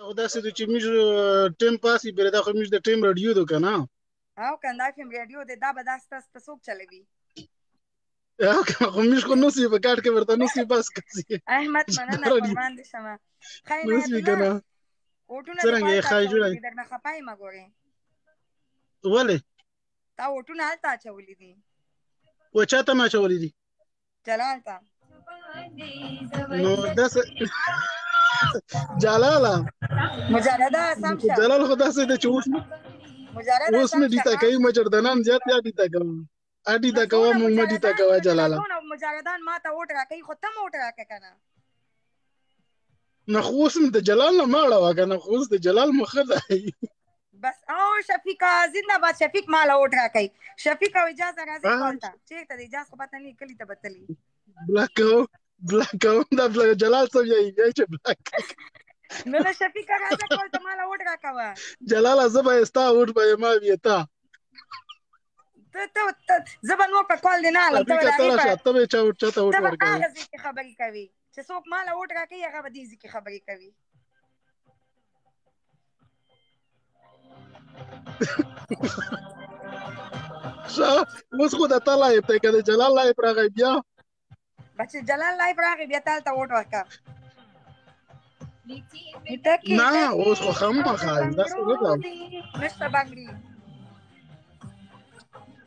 او داسې دی چې موږ ټیم پاس یې بیا دا خو موږ د ټیم رادیو ده که نه او که دا فیم ریډیو دی دا به دا ستاسو ته څوک چلوي خو موږ خو نوسي په کاټ کې ورته نوسي بس کسي احمد مننه قربان دې شمه ښه نوسي که نه اوټونه دې څرنګه یې ښایي جوړه درنه خفه یم ګورې ولې تا اوټونه هلته اچولي دي و چاته مې اچولي دي جلال ته نو داسې جلاله مجرده سم شه جلال خو داسې دی چې اوس مې ډیته کوي مجردنان زیات یا ډیته کوم ډیته کوه مونږ مه ډیته کوه جلاله مجردان ما ته اوټ راکوي خو ته م اوټ راکړه که نه نه خو اوس مې د جلال نه مه اړوه که نه خو اوس د جلال مخه دی بس او شفیقه زنده باد شفیق ماله اوټ راکوي شفیق او اجازه راځي کال ته چېرته د اجاز خو پته نه کلي ته به تلي بلاک کوم دا جلال صاحب یې چې بلاک نه نه شفیقه راځه کال ته ماله اوټ راکوه جلاله زه به یې ستا اوټ به یې ما وي تا زه به نور په کال دې نه هلم ته به یې چاته اوټ ورکوي ته به هغه ځای کې خبرې کوي چې څوک ماله اوټ راکوي هغه به دې ځای کې خبرې کوي اوس خو د تا لایف دی که د جلال لایف راغی بیا بچې جلال لایف راغی بیا تا هلته اوټ ورکړه نه اوس خو خامخا داسې نه ده نشته بنګړي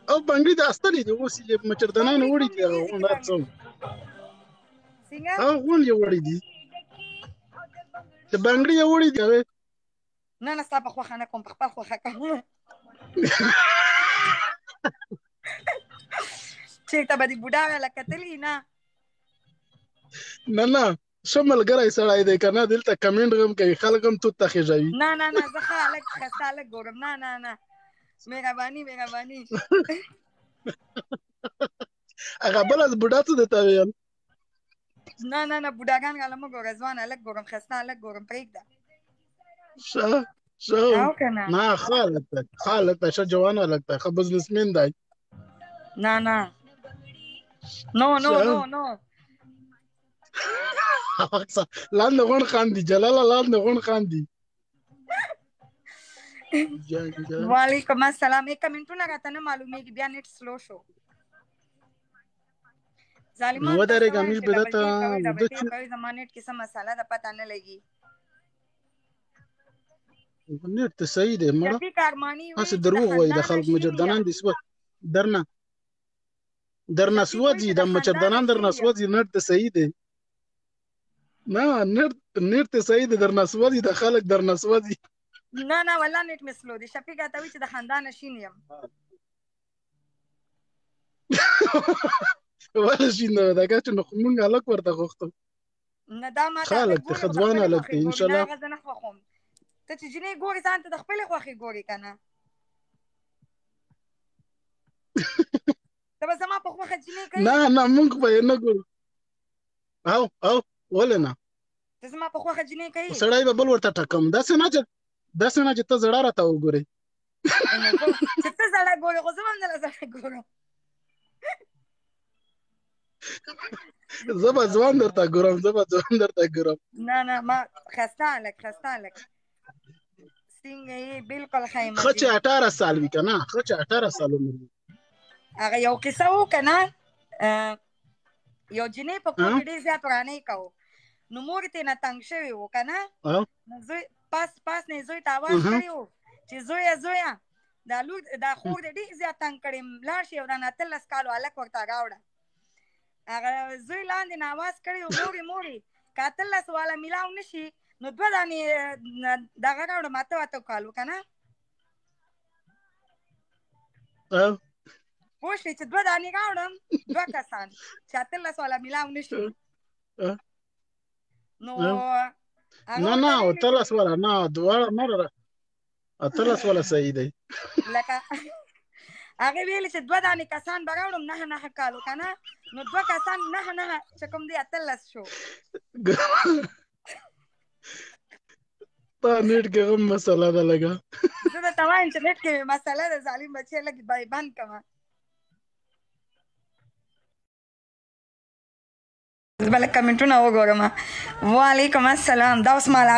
او بنګړي د استلې دي اوس یې مچردنان وړي دي هغه غونډ هر څه هغه غونډ یې وړي دي د بنګړي یې وړي دي نه نه ستا په خوښه نه کوم په خپل خوښه کوم چېرته به دې بوډا ویله کتلي نه نه نه ښه ملګری سړی دی که نه دلته کمنټ هم کوي خلک هم توت ته خېژوي نه نه نه زه ښه هلک ښایسته هلک ګورم نه نه نه مهرباني مهرباني هغه بله بوډا څه درته ویل نه نه نه بوډاګان راله مه ګوره ځوان هلک ګورم ښایسته هلک ګورم پرېږده ښه نه ښه هلک دی ښه هلک دی ښه جوان هلک دی ښه بزنسمین دی نه نه نو نو نو نو لاندې غونډ خاندي جلاله لاندې غونډ خاندي وعلیکم السلام کمنټونه راته نه معلومیږي بیا نیټ سلو شو ظالمان ودرېږه موږ به درته زما نیټ کې څه مسله ده پته نه لګي نیټ ته صحیح دی مړه هسې دروغ وایي د خلک مجردنان دي درنه سوځي د مچردنان درنه سوځي نیټ ته صحیح دی نه نیټ ته صحیح دی درنه سوځي د خلک درنه سوځي نه نه والله نیټ مې سلو دی شفیق راته وایي چې د خندا نشین یم ولې شین دی دا که چې نو مونږ هلک ورته غوښتو نه دا ما ښه هلک دی ښه ځوان هلک دی انشاءالله هغه زه نه خوښوم ته چې جینۍ ګورې ځان ته د خپلې خوښې ګورې که نه ته به زما په خوښه جینۍ کوي نه نه مونږ به یې نه ګورو او ولې نه ته زما په خوښه جینۍ کوي سړی به بل ورته ټکم داسې نه چې ته زړه راته وګورې چې ته زړه ګورې خو زه به هم دله زړه ګورم زه به ځوان درته ګورم نه نه ما ښایسته هلک ښایسته هلک څنګه یې بلکل ښه یم ښه چې 18 سال وي که نه ښه چې 18 سال عمر وي هغه یو قصه و که نه یو جینۍ په کور کې ډېر زیات ورانۍ کوو نو مور یې ترېنه تنګ شوې و که نه نو زوی پاس نه یې زوی ته اواز کړی و چې زویه دا لور دا خور دې ډېر زیات تنګ کړې لاړ شي یو دانه 18 کالو هلک ورته راوړه هغه زوی لاندې نه اواز کړی و مورې که 18 والا میلاو نه شي نو 2 دانې دغه راوړم 8 کالو که نه پوه شوې چې 2 دانې راوړم 2 کسان چې 18 والا میلاو نه شي نو نه 18 والا نه دواړه نه 18 والا صحیح دی لکه هغې ویلې چې 2 دانې کسان به راوړم 9 کالو که نه نو 2 کسان 9 چې کوم دی 18 شو تا نیټ کې هم مسله ده لږه زه درته وایم چې نیټ کې مسله ده ظالم بچی لږ بند کړه زه به لږ کمنټونه وګورم وعلیکم السلام دا اوس مال